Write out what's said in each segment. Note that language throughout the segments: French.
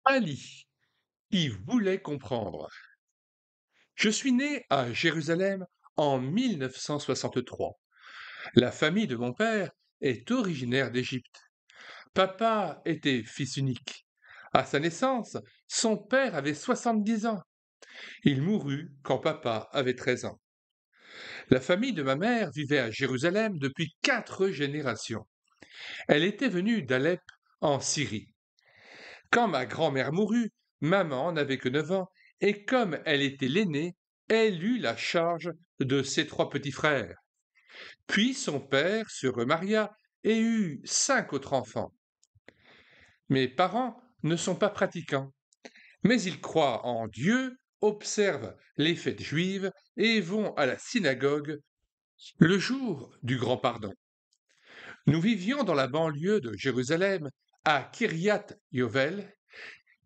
Ali, qui voulait comprendre. Je suis né à Jérusalem en 1963. La famille de mon père est originaire d'Égypte. Papa était fils unique. À sa naissance, son père avait 70 ans. Il mourut quand papa avait 13 ans. La famille de ma mère vivait à Jérusalem depuis 4 générations. Elle était venue d'Alep en Syrie. Quand ma grand-mère mourut, maman n'avait que 9 ans, et comme elle était l'aînée, elle eut la charge de ses 3 petits frères. Puis son père se remaria et eut 5 autres enfants. Mes parents ne sont pas pratiquants, mais ils croient en Dieu, observent les fêtes juives et vont à la synagogue le jour du grand pardon. Nous vivions dans la banlieue de Jérusalem, à Kiryat Yovel.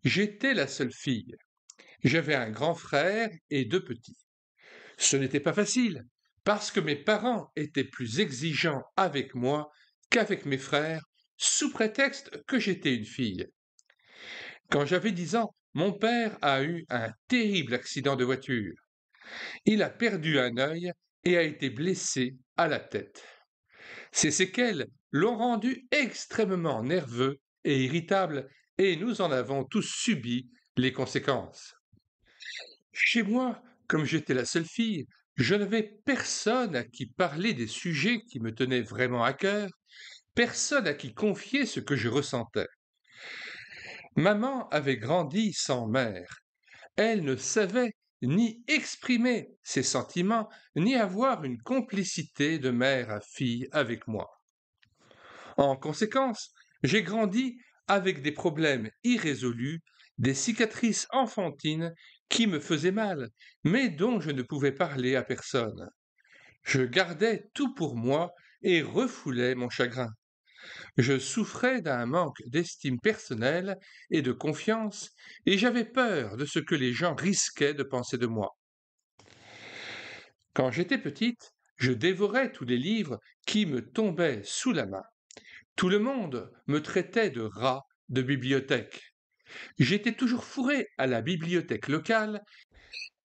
J'étais la seule fille. J'avais un grand frère et 2 petits. Ce n'était pas facile, parce que mes parents étaient plus exigeants avec moi qu'avec mes frères, sous prétexte que j'étais une fille. Quand j'avais 10 ans, mon père a eu un terrible accident de voiture. Il a perdu un œil et a été blessé à la tête. Ces séquelles l'ont rendu extrêmement nerveux et irritable, et nous en avons tous subi les conséquences. Chez moi, comme j'étais la seule fille, je n'avais personne à qui parler des sujets qui me tenaient vraiment à cœur, personne à qui confier ce que je ressentais. Maman avait grandi sans mère. Elle ne savait ni exprimer ses sentiments, ni avoir une complicité de mère à fille avec moi. En conséquence, j'ai grandi avec des problèmes irrésolus, des cicatrices enfantines qui me faisaient mal, mais dont je ne pouvais parler à personne. Je gardais tout pour moi et refoulais mon chagrin. Je souffrais d'un manque d'estime personnelle et de confiance, et j'avais peur de ce que les gens risquaient de penser de moi. Quand j'étais petite, je dévorais tous les livres qui me tombaient sous la main. Tout le monde me traitait de rat de bibliothèque. J'étais toujours fourré à la bibliothèque locale,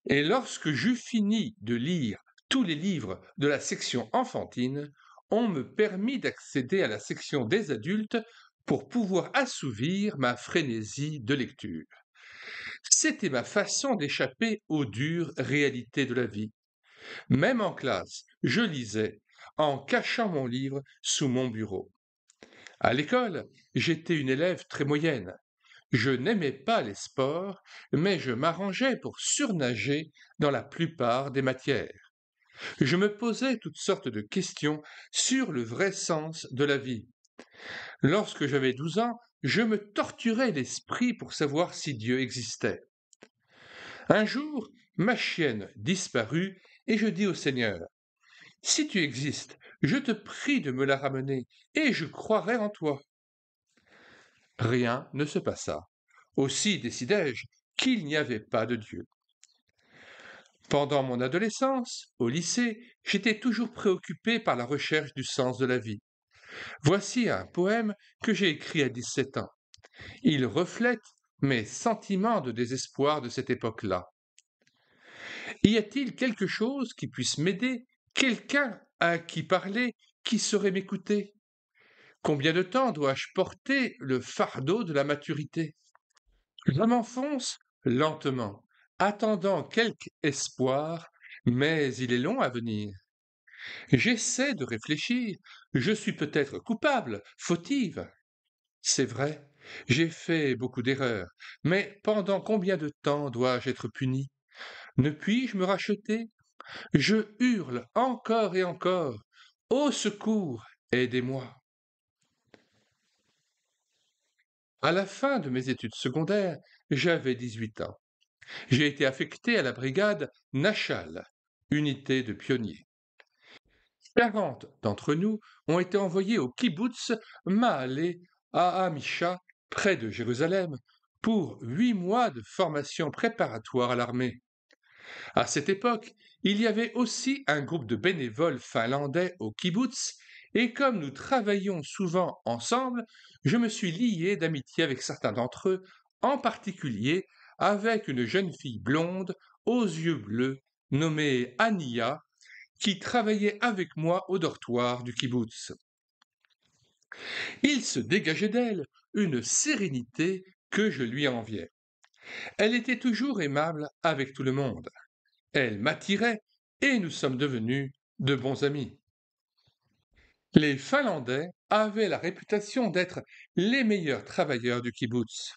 et lorsque j'eus fini de lire tous les livres de la section enfantine, on me permit d'accéder à la section des adultes pour pouvoir assouvir ma frénésie de lecture. C'était ma façon d'échapper aux dures réalités de la vie. Même en classe, je lisais en cachant mon livre sous mon bureau. À l'école, j'étais une élève très moyenne. Je n'aimais pas les sports, mais je m'arrangeais pour surnager dans la plupart des matières. Je me posais toutes sortes de questions sur le vrai sens de la vie. Lorsque j'avais 12 ans, je me torturais l'esprit pour savoir si Dieu existait. Un jour, ma chienne disparut et je dis au Seigneur, si tu existes, je te prie de me la ramener et je croirai en toi. Rien ne se passa. Aussi décidai-je qu'il n'y avait pas de Dieu. Pendant mon adolescence, au lycée, j'étais toujours préoccupé par la recherche du sens de la vie. Voici un poème que j'ai écrit à 17 ans. Il reflète mes sentiments de désespoir de cette époque-là. Y a-t-il quelque chose qui puisse m'aider, quelqu'un à qui parler, qui saurait m'écouter? Combien de temps dois-je porter le fardeau de la maturité? Je m'enfonce lentement, attendant quelque espoir, mais il est long à venir. J'essaie de réfléchir, je suis peut-être coupable, fautive. C'est vrai, j'ai fait beaucoup d'erreurs, mais pendant combien de temps dois-je être puni? Ne puis-je me racheter? Je hurle encore et encore. Au secours, aidez-moi. À la fin de mes études secondaires, j'avais 18 ans. J'ai été affecté à la brigade Nachal, unité de pionniers. 40 d'entre nous ont été envoyés au kibbutz Mahalé à Hamisha, près de Jérusalem, pour 8 mois de formation préparatoire à l'armée. À cette époque, il y avait aussi un groupe de bénévoles finlandais au kibbutz, et comme nous travaillions souvent ensemble, je me suis lié d'amitié avec certains d'entre eux en particulier avec une jeune fille blonde aux yeux bleus nommée Ania, qui travaillait avec moi au dortoir du kibbutz. Il se dégageait d'elle une sérénité que je lui enviais. Elle était toujours aimable avec tout le monde. Elle m'attirait et nous sommes devenus de bons amis. Les Finlandais avaient la réputation d'être les meilleurs travailleurs du kibbutz.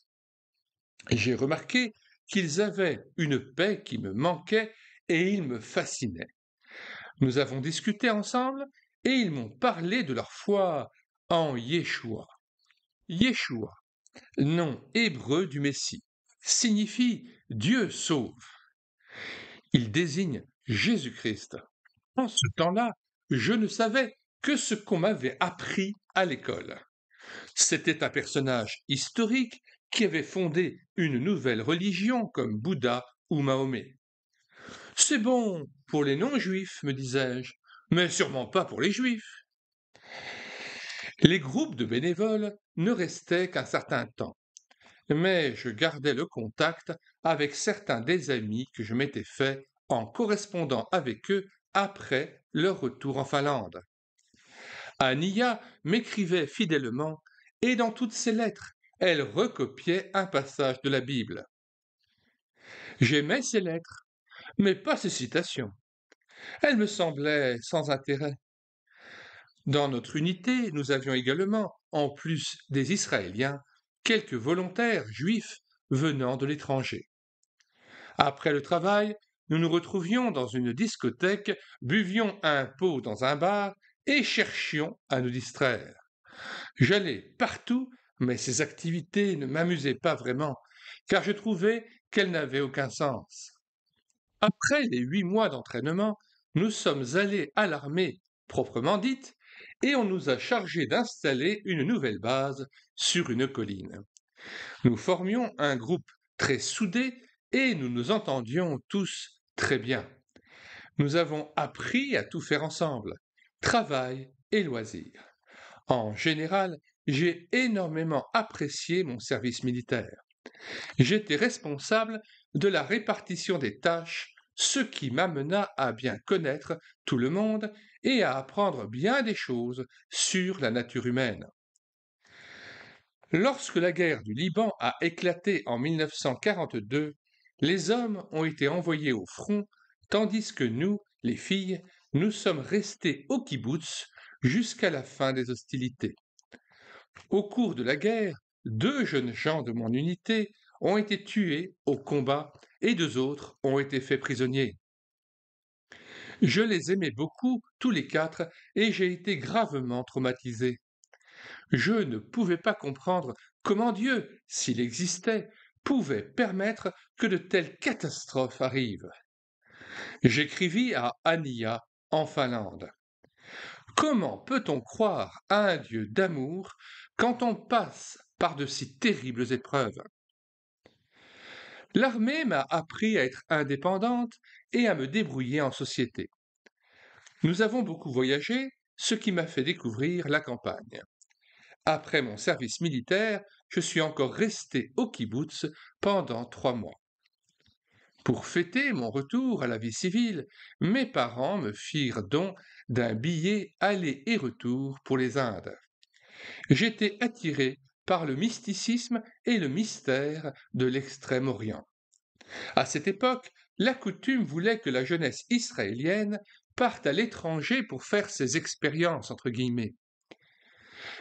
J'ai remarqué qu'ils avaient une paix qui me manquait et ils me fascinaient. Nous avons discuté ensemble et ils m'ont parlé de leur foi en Yeshua. Yeshua, nom hébreu du Messie, signifie Dieu sauve. Il désigne Jésus-Christ. En ce temps-là, je ne savais que ce qu'on m'avait appris à l'école. C'était un personnage historique qui avait fondé une nouvelle religion comme Bouddha ou Mahomet. C'est bon pour les non-juifs, me disais-je, mais sûrement pas pour les juifs. Les groupes de bénévoles ne restaient qu'un certain temps, mais je gardais le contact avec certains des amis que je m'étais faits en correspondant avec eux après leur retour en Finlande. Ania m'écrivait fidèlement et dans toutes ses lettres, elle recopiait un passage de la Bible. J'aimais ces lettres, mais pas ces citations. Elles me semblaient sans intérêt. Dans notre unité, nous avions également, en plus des Israéliens, quelques volontaires juifs venant de l'étranger. Après le travail, nous nous retrouvions dans une discothèque, buvions un pot dans un bar et cherchions à nous distraire. J'allais partout, mais ces activités ne m'amusaient pas vraiment, car je trouvais qu'elles n'avaient aucun sens. Après les 8 mois d'entraînement, nous sommes allés à l'armée proprement dite, et on nous a chargé d'installer une nouvelle base sur une colline. Nous formions un groupe très soudé et nous nous entendions tous très bien. Nous avons appris à tout faire ensemble, travail et loisirs. En général, j'ai énormément apprécié mon service militaire. J'étais responsable de la répartition des tâches, ce qui m'amena à bien connaître tout le monde et à apprendre bien des choses sur la nature humaine. Lorsque la guerre du Liban a éclaté en 1942, les hommes ont été envoyés au front, tandis que nous, les filles, nous sommes restés au kibbutz jusqu'à la fin des hostilités. Au cours de la guerre, 2 jeunes gens de mon unité ont été tués au combat et 2 autres ont été faits prisonniers. Je les aimais beaucoup, tous les 4, et j'ai été gravement traumatisé. Je ne pouvais pas comprendre comment Dieu, s'il existait, pouvait permettre que de telles catastrophes arrivent. J'écrivis à Ania en Finlande. Comment peut-on croire à un Dieu d'amour quand on passe par de si terribles épreuves? L'armée m'a appris à être indépendante et à me débrouiller en société. Nous avons beaucoup voyagé, ce qui m'a fait découvrir la campagne. Après mon service militaire, je suis encore resté au kibbutz pendant 3 mois. Pour fêter mon retour à la vie civile, mes parents me firent don d'un billet aller et retour pour les Indes. J'étais attiré par le mysticisme et le mystère de l'Extrême-Orient. À cette époque, la coutume voulait que la jeunesse israélienne parte à l'étranger pour faire ses expériences, entre guillemets.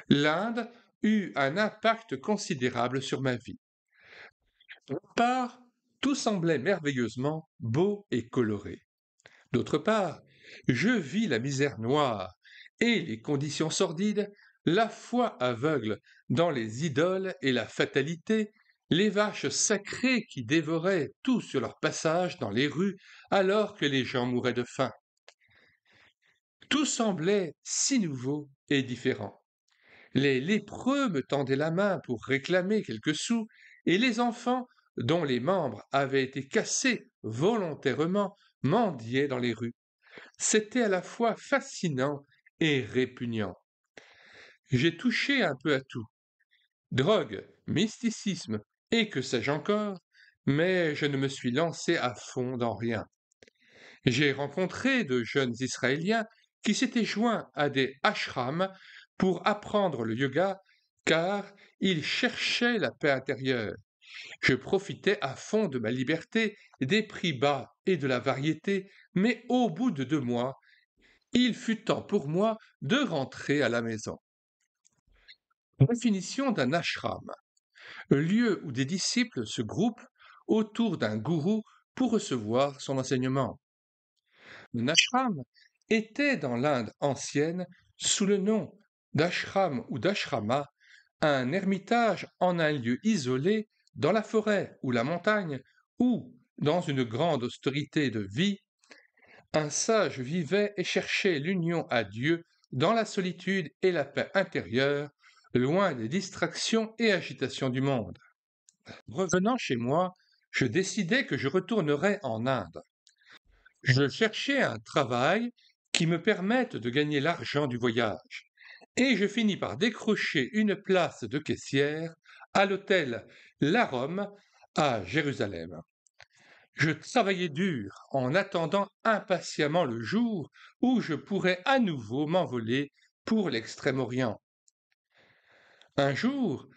L'Inde eut un impact considérable sur ma vie. D'une part, tout semblait merveilleusement beau et coloré. D'autre part, je vis la misère noire et les conditions sordides, la foi aveugle dans les idoles et la fatalité, les vaches sacrées qui dévoraient tout sur leur passage dans les rues alors que les gens mouraient de faim. Tout semblait si nouveau et différent. Les lépreux me tendaient la main pour réclamer quelques sous, et les enfants, dont les membres avaient été cassés volontairement, mendiaient dans les rues. C'était à la fois fascinant et répugnant. J'ai touché un peu à tout. Drogue, mysticisme, et que sais-je encore, mais je ne me suis lancé à fond dans rien. J'ai rencontré de jeunes Israéliens qui s'étaient joints à des ashrams pour apprendre le yoga car ils cherchaient la paix intérieure. Je profitais à fond de ma liberté, des prix bas et de la variété, mais au bout de 2 mois, il fut temps pour moi de rentrer à la maison. Définition d'un ashram: lieu où des disciples se groupent autour d'un gourou pour recevoir son enseignement. Un ashram était dans l'Inde ancienne, sous le nom d'ashram ou d'ashrama, un ermitage en un lieu isolé dans la forêt ou la montagne, où, dans une grande austérité de vie, un sage vivait et cherchait l'union à Dieu dans la solitude et la paix intérieure, loin des distractions et agitations du monde. Revenant chez moi, je décidai que je retournerais en Inde. Je cherchais un travail qui me permette de gagner l'argent du voyage, et je finis par décrocher une place de caissière à l'hôtel La Rome à Jérusalem. Je travaillais dur en attendant impatiemment le jour où je pourrais à nouveau m'envoler pour l'Extrême-Orient. Un jour,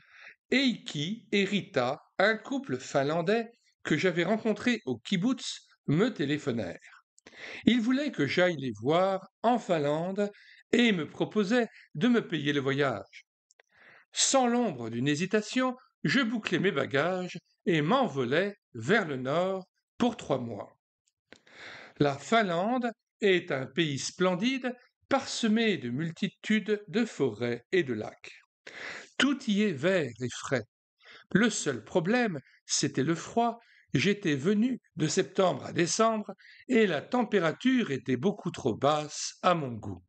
Eiki et Rita, un couple finlandais que j'avais rencontré au kibbutz, me téléphonèrent. Ils voulaient que j'aille les voir en Finlande et me proposaient de me payer le voyage. Sans l'ombre d'une hésitation, je bouclai mes bagages et m'envolai vers le nord pour 3 mois. La Finlande est un pays splendide, parsemé de multitudes de forêts et de lacs. Tout y est vert et frais. Le seul problème, c'était le froid. J'étais venu de septembre à décembre et la température était beaucoup trop basse à mon goût.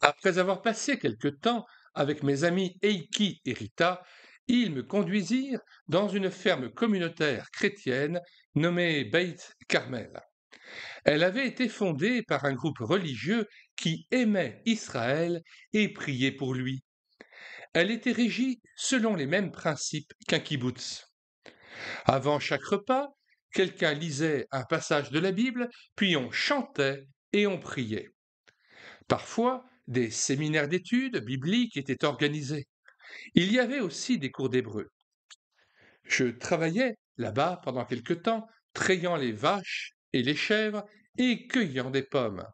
Après avoir passé quelque temps avec mes amis Eiki et Rita, ils me conduisirent dans une ferme communautaire chrétienne nommée Beit Carmel. Elle avait été fondée par un groupe religieux qui aimait Israël et priait pour lui. Elle était régie selon les mêmes principes qu'un kibbutz. Avant chaque repas, quelqu'un lisait un passage de la Bible, puis on chantait et on priait. Parfois, des séminaires d'études bibliques étaient organisés. Il y avait aussi des cours d'hébreu. Je travaillais là-bas pendant quelque temps, trayant les vaches et les chèvres et cueillant des pommes.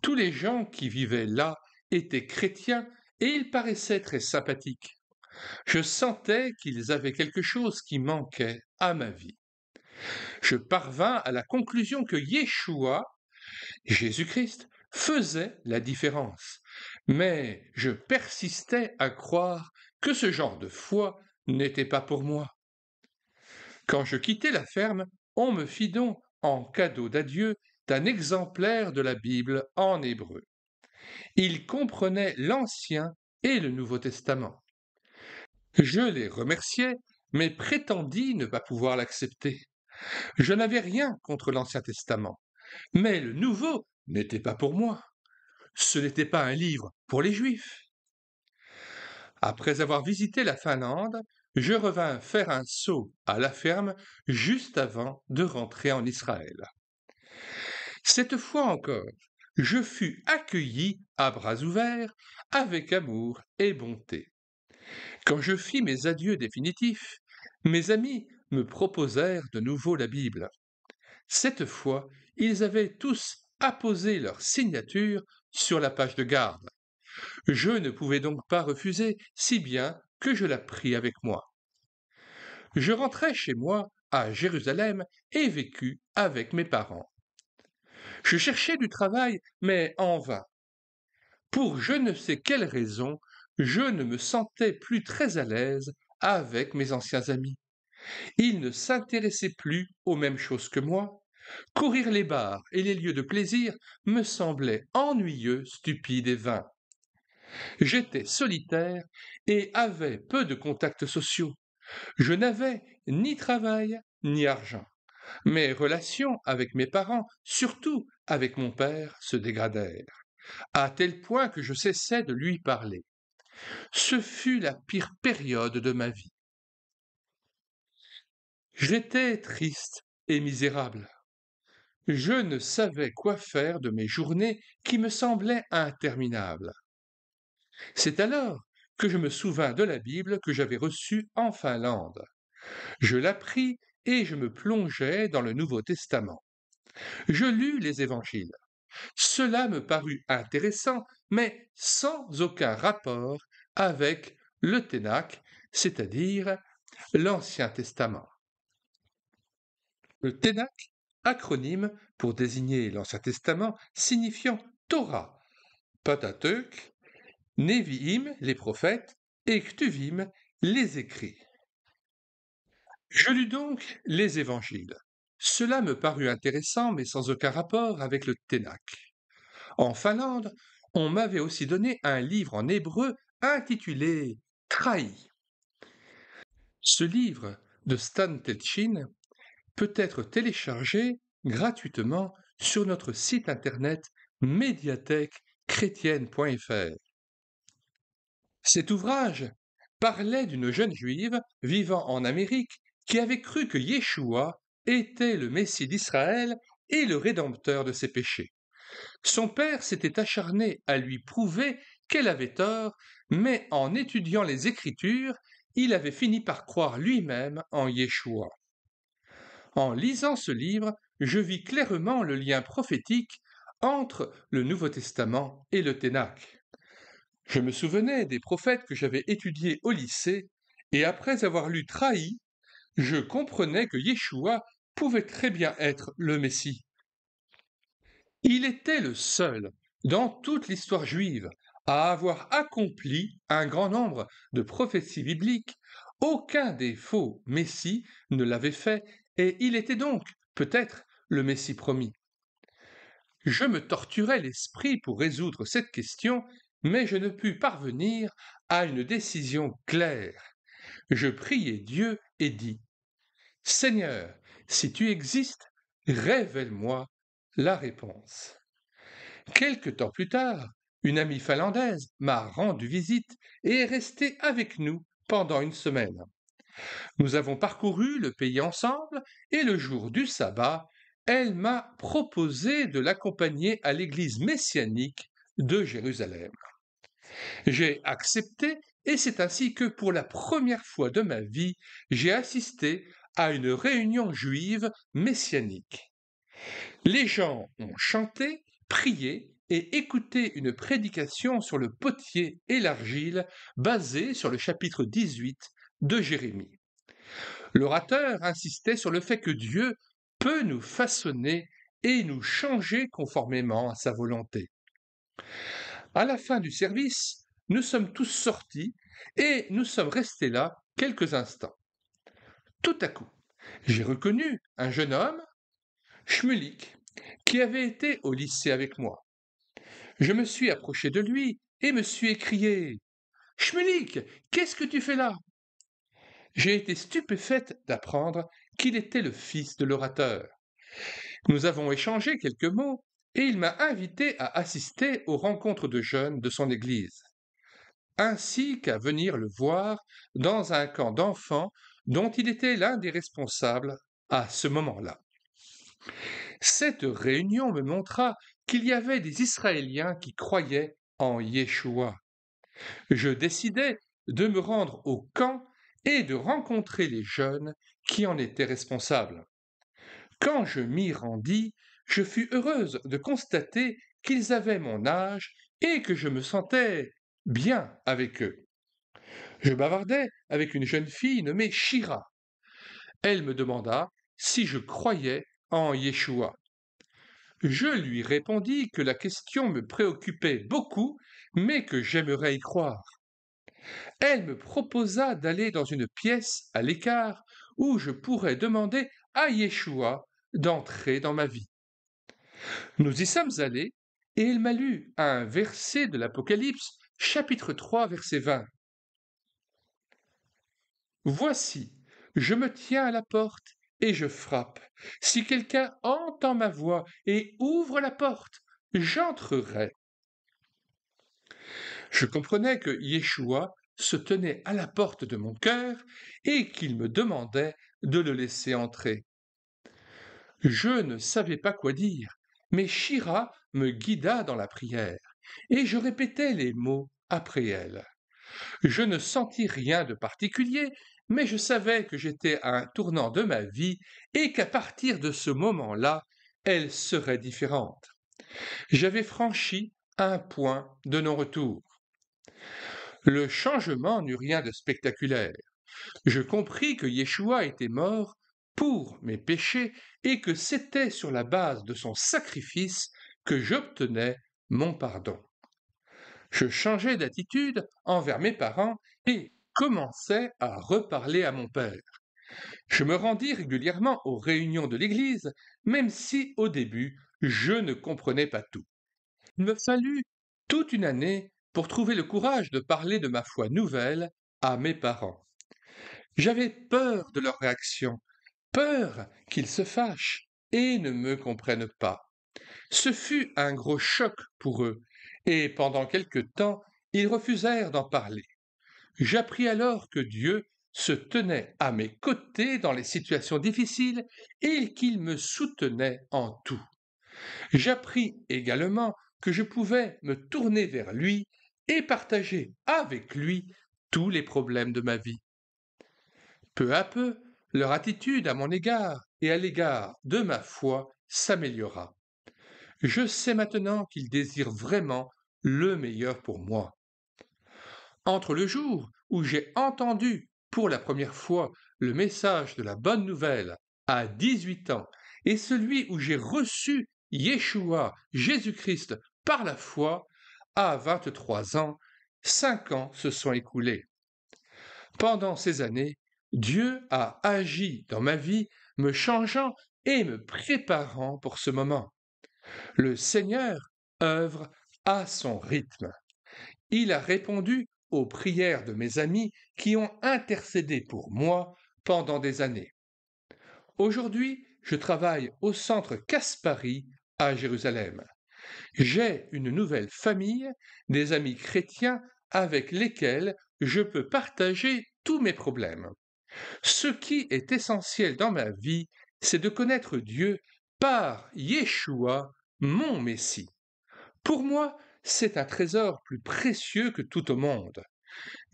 Tous les gens qui vivaient là étaient chrétiens et ils paraissaient très sympathiques. Je sentais qu'ils avaient quelque chose qui manquait à ma vie. Je parvins à la conclusion que Yeshua, Jésus-Christ, faisait la différence. Mais je persistais à croire que ce genre de foi n'était pas pour moi. Quand je quittai la ferme, on me fit don en cadeau d'adieu d'un exemplaire de la Bible en hébreu. Il comprenait l'Ancien et le Nouveau Testament. Je les remerciai, mais prétendis ne pas pouvoir l'accepter. Je n'avais rien contre l'Ancien Testament, mais le Nouveau n'était pas pour moi. Ce n'était pas un livre pour les Juifs. Après avoir visité la Finlande, je revins faire un saut à la ferme juste avant de rentrer en Israël. Cette fois encore, je fus accueilli à bras ouverts, avec amour et bonté. Quand je fis mes adieux définitifs, mes amis me proposèrent de nouveau la Bible. Cette fois, ils avaient tous apposé leur signature sur la page de garde. Je ne pouvais donc pas refuser, si bien que je la pris avec moi. Je rentrai chez moi, à Jérusalem, et vécus avec mes parents. Je cherchais du travail, mais en vain. Pour je ne sais quelle raison, je ne me sentais plus très à l'aise avec mes anciens amis. Ils ne s'intéressaient plus aux mêmes choses que moi. Courir les bars et les lieux de plaisir me semblait ennuyeux, stupide et vain. J'étais solitaire et avais peu de contacts sociaux. Je n'avais ni travail ni argent. Mes relations avec mes parents, surtout avec mon père, se dégradèrent, à tel point que je cessai de lui parler. Ce fut la pire période de ma vie. J'étais triste et misérable. Je ne savais quoi faire de mes journées qui me semblaient interminables. C'est alors que je me souvins de la Bible que j'avais reçue en Finlande. Je la pris et je me plongeai dans le Nouveau Testament. Je lus les évangiles. Cela me parut intéressant, mais sans aucun rapport avec le Ténach, c'est-à-dire l'Ancien Testament. Le Ténach, acronyme pour désigner l'Ancien Testament, signifiant Torah, Pentateuch, Nevi'im, les prophètes, et Ktuvim, les écrits. Je lus donc les évangiles. Cela me parut intéressant, mais sans aucun rapport avec le Ténach. En Finlande, on m'avait aussi donné un livre en hébreu intitulé Trahi. Ce livre de Stan Telchin peut être téléchargé gratuitement sur notre site internet médiathèquechrétienne.fr. Cet ouvrage parlait d'une jeune juive vivant en Amérique qui avait cru que Yeshua était le Messie d'Israël et le rédempteur de ses péchés. Son père s'était acharné à lui prouver qu'elle avait tort, mais en étudiant les Écritures, il avait fini par croire lui-même en Yeshua. En lisant ce livre, je vis clairement le lien prophétique entre le Nouveau Testament et le Ténach. Je me souvenais des prophètes que j'avais étudiés au lycée, et après avoir lu Trahi, je comprenais que Yeshua pouvait très bien être le Messie. Il était le seul, dans toute l'histoire juive, à avoir accompli un grand nombre de prophéties bibliques. Aucun des faux messies ne l'avait fait, et il était donc, peut-être, le Messie promis. Je me torturais l'esprit pour résoudre cette question, mais je ne pus parvenir à une décision claire. Je priai Dieu et dis, Seigneur, si tu existes, révèle-moi la réponse. Quelque temps plus tard, une amie finlandaise m'a rendu visite et est restée avec nous pendant une semaine. Nous avons parcouru le pays ensemble et le jour du sabbat, elle m'a proposé de l'accompagner à l'église messianique de Jérusalem. J'ai accepté et c'est ainsi que pour la première fois de ma vie, j'ai assisté à une réunion juive messianique. Les gens ont chanté, prié et écouté une prédication sur le potier et l'argile basée sur le chapitre 18 de Jérémie. L'orateur insistait sur le fait que Dieu peut nous façonner et nous changer conformément à sa volonté. À la fin du service, nous sommes tous sortis et nous sommes restés là quelques instants. Tout à coup, j'ai reconnu un jeune homme, Shmulik, qui avait été au lycée avec moi. Je me suis approché de lui et me suis écrié « Shmulik, qu'est-ce que tu fais là ?» J'ai été stupéfaite d'apprendre qu'il était le fils de l'orateur. Nous avons échangé quelques mots et il m'a invité à assister aux rencontres de jeunes de son église, ainsi qu'à venir le voir dans un camp d'enfants dont il était l'un des responsables à ce moment-là. Cette réunion me montra qu'il y avait des Israéliens qui croyaient en Yeshua. Je décidai de me rendre au camp et de rencontrer les jeunes qui en étaient responsables. Quand je m'y rendis, je fus heureuse de constater qu'ils avaient mon âge et que je me sentais bien avec eux. Je bavardais avec une jeune fille nommée Shira. Elle me demanda si je croyais en Yeshua. Je lui répondis que la question me préoccupait beaucoup, mais que j'aimerais y croire. Elle me proposa d'aller dans une pièce à l'écart où je pourrais demander à Yeshua d'entrer dans ma vie. Nous y sommes allés et elle m'a lu un verset de l'Apocalypse, chapitre 3, verset 20. Voici, je me tiens à la porte et je frappe. Si quelqu'un entend ma voix et ouvre la porte, j'entrerai. Je comprenais que Yeshua se tenait à la porte de mon cœur et qu'il me demandait de le laisser entrer. Je ne savais pas quoi dire, mais Shira me guida dans la prière, et je répétais les mots après elle. Je ne sentis rien de particulier, mais je savais que j'étais à un tournant de ma vie et qu'à partir de ce moment-là, elle serait différente. J'avais franchi un point de non-retour. Le changement n'eut rien de spectaculaire. Je compris que Yeshua était mort pour mes péchés et que c'était sur la base de son sacrifice que j'obtenais mon pardon. Je changeai d'attitude envers mes parents et commençai à reparler à mon père. Je me rendis régulièrement aux réunions de l'Église, même si au début je ne comprenais pas tout. Il me fallut toute une année pour trouver le courage de parler de ma foi nouvelle à mes parents. J'avais peur de leur réaction, peur qu'ils se fâchent et ne me comprennent pas. Ce fut un gros choc pour eux, et pendant quelque temps, ils refusèrent d'en parler. J'appris alors que Dieu se tenait à mes côtés dans les situations difficiles et qu'il me soutenait en tout. J'appris également que je pouvais me tourner vers lui et partager avec lui tous les problèmes de ma vie. Peu à peu, leur attitude à mon égard et à l'égard de ma foi s'améliora. Je sais maintenant qu'ils désirent vraiment le meilleur pour moi. Entre le jour où j'ai entendu pour la première fois le message de la bonne nouvelle à 18 ans et celui où j'ai reçu Yeshua, Jésus-Christ, par la foi, à 23 ans, 5 ans se sont écoulés. Pendant ces années, Dieu a agi dans ma vie, me changeant et me préparant pour ce moment. Le Seigneur œuvre à son rythme. Il a répondu aux prières de mes amis qui ont intercédé pour moi pendant des années. Aujourd'hui, je travaille au centre Caspari à Jérusalem. J'ai une nouvelle famille, des amis chrétiens avec lesquels je peux partager tous mes problèmes. Ce qui est essentiel dans ma vie, c'est de connaître Dieu par Yeshua, mon Messie. Pour moi, c'est un trésor plus précieux que tout au monde.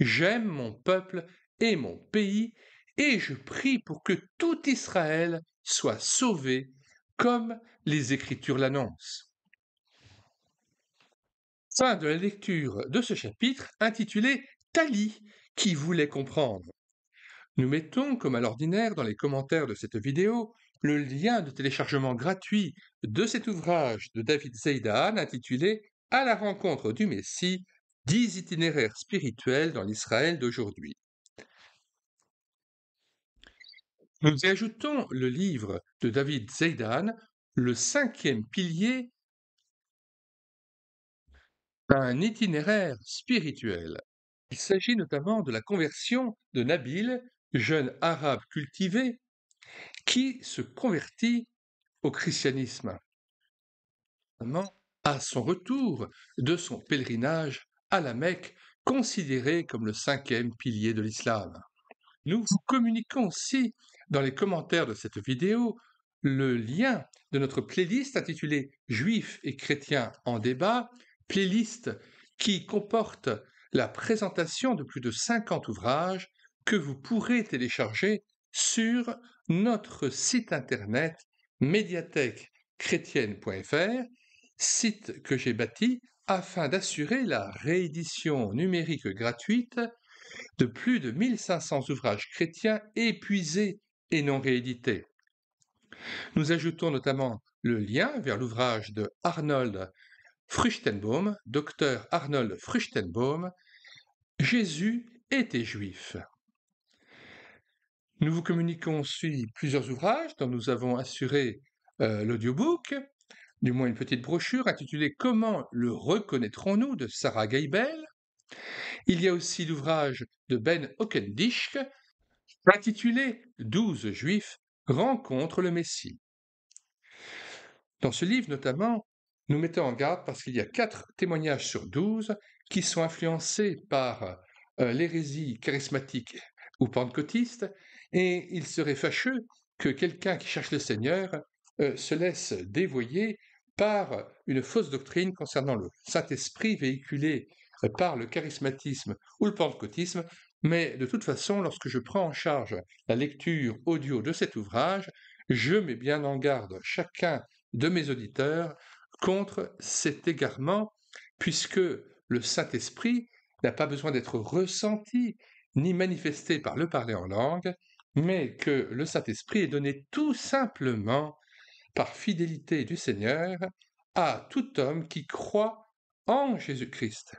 J'aime mon peuple et mon pays, et je prie pour que tout Israël soit sauvé, comme les Écritures l'annoncent. Fin de la lecture de ce chapitre intitulé Tali qui voulait comprendre. Nous mettons, comme à l'ordinaire dans les commentaires de cette vidéo, le lien de téléchargement gratuit de cet ouvrage de David Zeidan intitulé À la rencontre du Messie, 10 itinéraires spirituels dans l'Israël d'aujourd'hui. Nous y ajoutons le livre de David Zeidan, Le 5e pilier, un itinéraire spirituel. Il s'agit notamment de la conversion de Nabil, jeune arabe cultivé, qui se convertit au christianisme, notamment à son retour de son pèlerinage à la Mecque, considéré comme le 5e pilier de l'islam. Nous vous communiquons aussi dans les commentaires de cette vidéo le lien de notre playlist intitulée Juifs et chrétiens en débat, playlist qui comporte la présentation de plus de 50 ouvrages que vous pourrez télécharger sur notre site internet médiathèquechrétienne.fr, site que j'ai bâti afin d'assurer la réédition numérique gratuite de plus de 1500 ouvrages chrétiens épuisés et non réédités. Nous ajoutons notamment le lien vers l'ouvrage de Arnold Fruchtenbaum, docteur Arnold Fruchtenbaum, Jésus était juif. Nous vous communiquons aussi plusieurs ouvrages dont nous avons assuré l'audiobook, du moins une petite brochure intitulée Comment le reconnaîtrons-nous de Sarah Geibel. Il y a aussi l'ouvrage de Ben Hockendisch intitulé 12 Juifs rencontrent le Messie. Dans ce livre notamment, nous mettons en garde parce qu'il y a 4 témoignages sur 12 qui sont influencés par l'hérésie charismatique ou pentecôtiste, et il serait fâcheux que quelqu'un qui cherche le Seigneur se laisse dévoyer par une fausse doctrine concernant le Saint-Esprit véhiculée par le charismatisme ou le pentecôtisme, mais de toute façon, lorsque je prends en charge la lecture audio de cet ouvrage, je mets bien en garde chacun de mes auditeurs contre cet égarement, puisque le Saint-Esprit n'a pas besoin d'être ressenti ni manifesté par le parler en langue, mais que le Saint-Esprit est donné tout simplement par fidélité du Seigneur à tout homme qui croit en Jésus-Christ.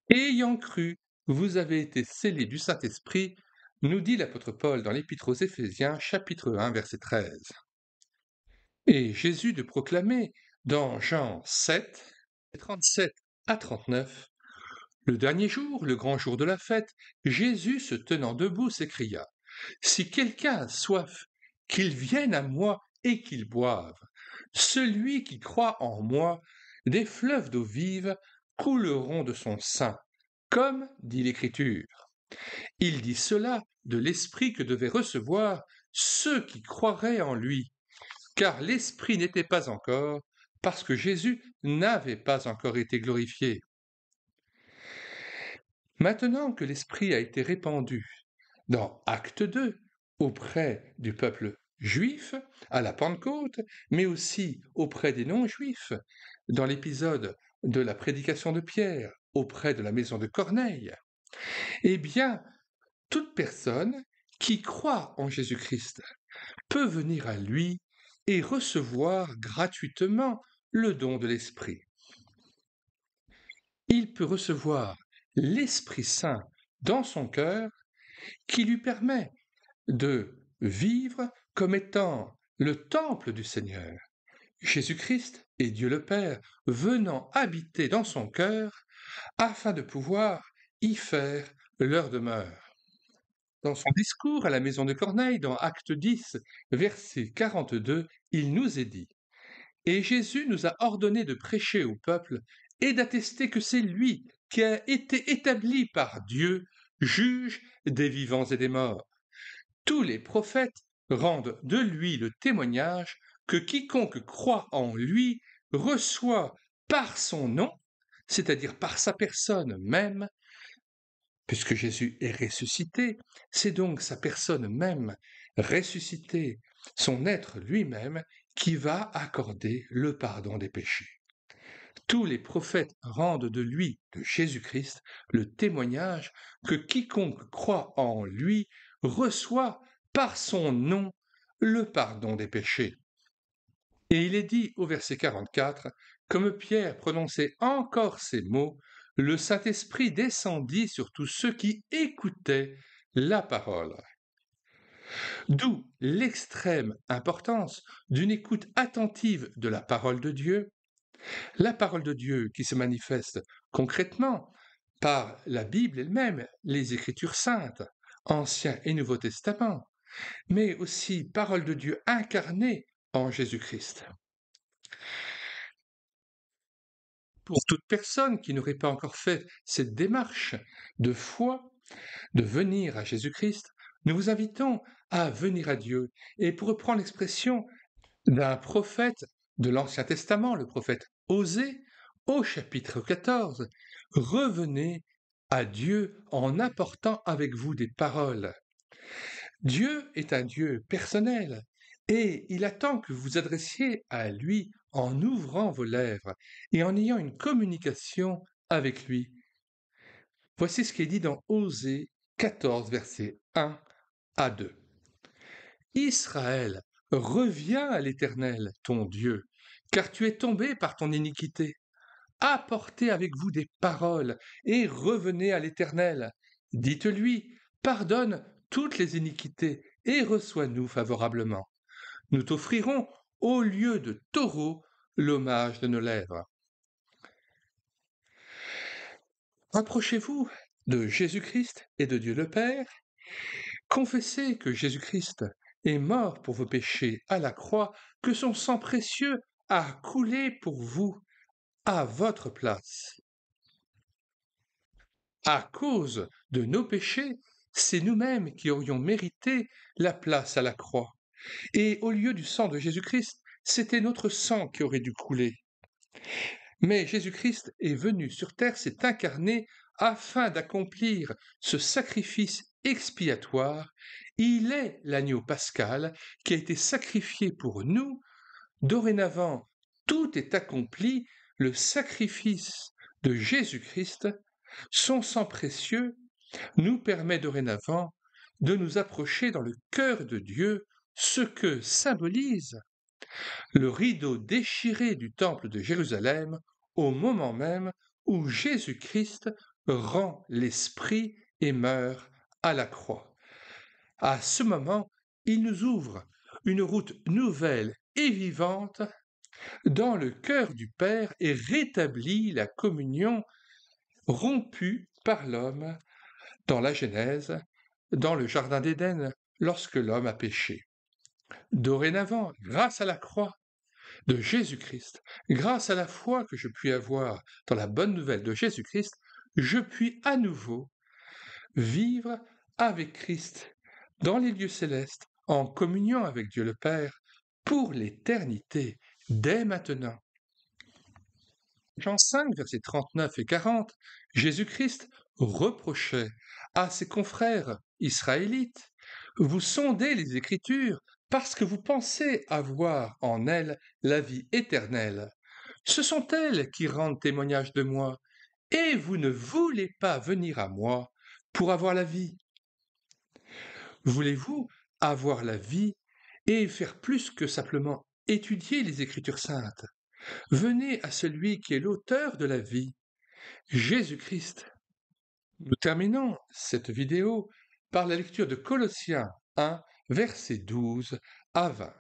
Ayant cru, vous avez été scellés du Saint-Esprit, nous dit l'apôtre Paul dans l'Épître aux Éphésiens, chapitre 1, verset 13. Et Jésus de proclamer dans Jean 7, 37 à 39, le dernier jour, le grand jour de la fête, Jésus se tenant debout s'écria, si quelqu'un a soif, qu'il vienne à moi et qu'il boive. Celui qui croit en moi, des fleuves d'eau vive couleront de son sein, comme dit l'Écriture. Il dit cela de l'Esprit que devaient recevoir ceux qui croiraient en lui, car l'Esprit n'était pas encore, parce que Jésus n'avait pas encore été glorifié. Maintenant que l'Esprit a été répandu dans Acte 2 auprès du peuple juif à la Pentecôte, mais aussi auprès des non-juifs dans l'épisode de la prédication de Pierre auprès de la maison de Corneille, eh bien, toute personne qui croit en Jésus-Christ peut venir à lui et recevoir gratuitement le don de l'Esprit. Il peut recevoir l'Esprit Saint dans son cœur qui lui permet de vivre comme étant le temple du Seigneur. Jésus-Christ et Dieu le Père venant habiter dans son cœur afin de pouvoir y faire leur demeure. Dans son discours à la maison de Corneille, dans Acte 10, verset 42, il nous est dit « Et Jésus nous a ordonné de prêcher au peuple et d'attester que c'est lui qui a été établi par Dieu, juge des vivants et des morts. Tous les prophètes rendent de lui le témoignage que quiconque croit en lui reçoit par son nom, c'est-à-dire par sa personne même, puisque Jésus est ressuscité, c'est donc sa personne même ressuscitée, son être lui-même, qui va accorder le pardon des péchés. Tous les prophètes rendent de lui, de Jésus-Christ, le témoignage que quiconque croit en lui reçoit par son nom le pardon des péchés. Et il est dit au verset 44, comme Pierre prononçait encore ces mots, le Saint-Esprit descendit sur tous ceux qui écoutaient la parole. D'où l'extrême importance d'une écoute attentive de la parole de Dieu, la parole de Dieu qui se manifeste concrètement par la Bible elle-même, les Écritures saintes, Ancien et Nouveau Testament, mais aussi parole de Dieu incarnée en Jésus-Christ. Pour toute personne qui n'aurait pas encore fait cette démarche de foi, de venir à Jésus-Christ, nous vous invitons à venir à Dieu. Et pour reprendre l'expression d'un prophète de l'Ancien Testament, le prophète Osée, au chapitre 14, revenez à Dieu en apportant avec vous des paroles. Dieu est un Dieu personnel et il attend que vous vous adressiez à lui en ouvrant vos lèvres et en ayant une communication avec lui. Voici ce qui est dit dans Osée 14, versets 1 à 2. Israël, reviens à l'Éternel, ton Dieu, car tu es tombé par ton iniquité. Apportez avec vous des paroles et revenez à l'Éternel. Dites-lui, pardonne toutes les iniquités et reçois-nous favorablement. Nous t'offrirons, au lieu de taureaux, l'hommage de nos lèvres. Approchez-vous de Jésus-Christ et de Dieu le Père. Confessez que Jésus-Christ est mort pour vos péchés à la croix, que son sang précieux a coulé pour vous à votre place. À cause de nos péchés, c'est nous-mêmes qui aurions mérité la place à la croix. Et au lieu du sang de Jésus-Christ, c'était notre sang qui aurait dû couler. Mais Jésus-Christ est venu sur terre, s'est incarné afin d'accomplir ce sacrifice expiatoire. Il est l'agneau pascal qui a été sacrifié pour nous. Dorénavant, tout est accompli. Le sacrifice de Jésus-Christ, son sang précieux, nous permet dorénavant de nous approcher dans le cœur de Dieu, ce que symbolise le rideau déchiré du temple de Jérusalem au moment même où Jésus-Christ rend l'Esprit et meurt à la croix. À ce moment, il nous ouvre une route nouvelle et vivante dans le cœur du Père et rétablit la communion rompue par l'homme dans la Genèse, dans le Jardin d'Éden, lorsque l'homme a péché. Dorénavant, grâce à la croix de Jésus-Christ, grâce à la foi que je puis avoir dans la bonne nouvelle de Jésus-Christ, je puis à nouveau vivre avec Christ dans les lieux célestes, en communion avec Dieu le Père, pour l'éternité, dès maintenant. Jean 5, versets 39 et 40, Jésus-Christ reprochait à ses confrères israélites: vous sondez les Écritures parce que vous pensez avoir en elles la vie éternelle. Ce sont elles qui rendent témoignage de moi, et vous ne voulez pas venir à moi pour avoir la vie. Voulez-vous avoir la vie et faire plus que simplement étudier les Écritures saintes? Venez à celui qui est l'auteur de la vie, Jésus-Christ. Nous terminons cette vidéo par la lecture de Colossiens 1, versets 12 à 20.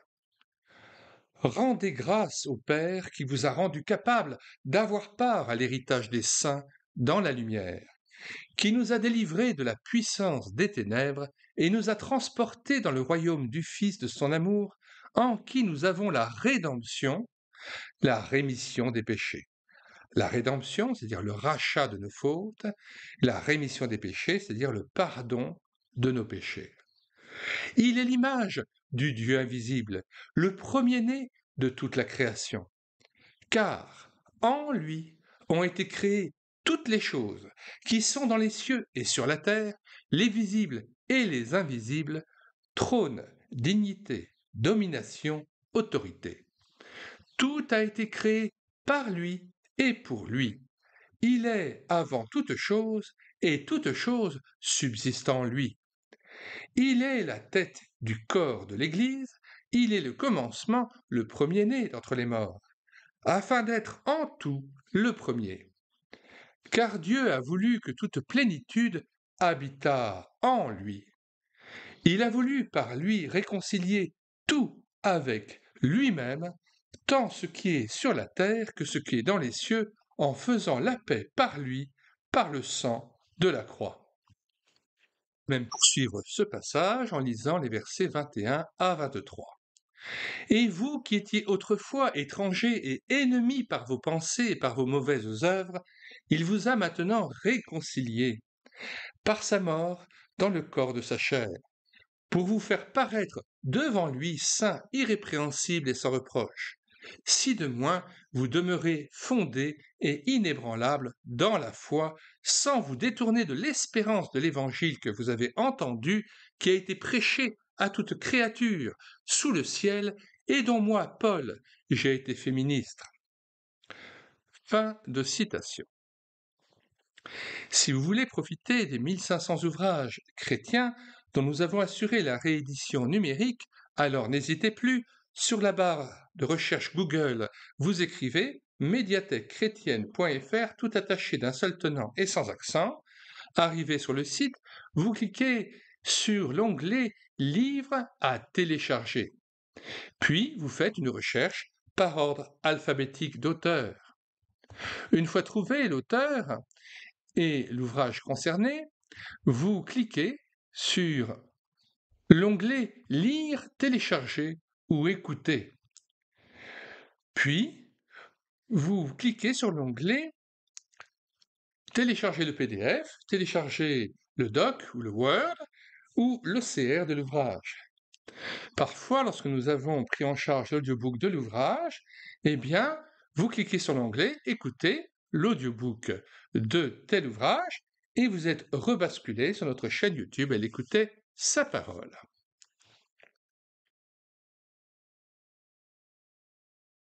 Rendez grâce au Père qui vous a rendu capable d'avoir part à l'héritage des saints dans la lumière, qui nous a délivrés de la puissance des ténèbres et nous a transportés dans le royaume du Fils de son amour, en qui nous avons la rédemption, la rémission des péchés. La rédemption, c'est-à-dire le rachat de nos fautes, la rémission des péchés, c'est-à-dire le pardon de nos péchés. Il est l'image du Dieu invisible, le premier-né de toute la création, car en lui ont été créées toutes les choses qui sont dans les cieux et sur la terre, les visibles et les invisibles, trône, dignité, domination, autorité. Tout a été créé par lui et pour lui. Il est avant toute chose, et toute chose subsiste en lui. Il est la tête du corps de l'Église, il est le commencement, le premier-né d'entre les morts, afin d'être en tout le premier. Car Dieu a voulu que toute plénitude habitât en lui. Il a voulu par lui réconcilier tout avec lui-même, tant ce qui est sur la terre que ce qui est dans les cieux, en faisant la paix par lui, par le sang de la croix. Même poursuivre ce passage en lisant les versets 21 à 23. Et vous qui étiez autrefois étrangers et ennemis par vos pensées et par vos mauvaises œuvres, il vous a maintenant réconciliés par sa mort dans le corps de sa chair, pour vous faire paraître devant lui saints, irrépréhensibles et sans reproche, si de moins vous demeurez fondés et inébranlables dans la foi, sans vous détourner de l'espérance de l'évangile que vous avez entendu, qui a été prêché à toute créature sous le ciel, et dont moi, Paul, j'ai été fait ministre. Fin de citation. Si vous voulez profiter des 1500 ouvrages chrétiens dont nous avons assuré la réédition numérique, alors n'hésitez plus, sur la barre de recherche Google, vous écrivez médiathèquechrétienne.fr, tout attaché d'un seul tenant et sans accent. Arrivé sur le site, vous cliquez sur l'onglet Livres à télécharger. Puis vous faites une recherche par ordre alphabétique d'auteur. Une fois trouvé l'auteur et l'ouvrage concerné, vous cliquez sur l'onglet Lire, télécharger ou écouter. Puis, vous cliquez sur l'onglet télécharger le PDF, télécharger le doc ou le Word ou l'OCR de l'ouvrage. Parfois, lorsque nous avons pris en charge l'audiobook de l'ouvrage, eh bien, vous cliquez sur l'onglet Écoutez l'audiobook de tel ouvrage et vous êtes rebasculé sur notre chaîne YouTube à l'écouter sa parole.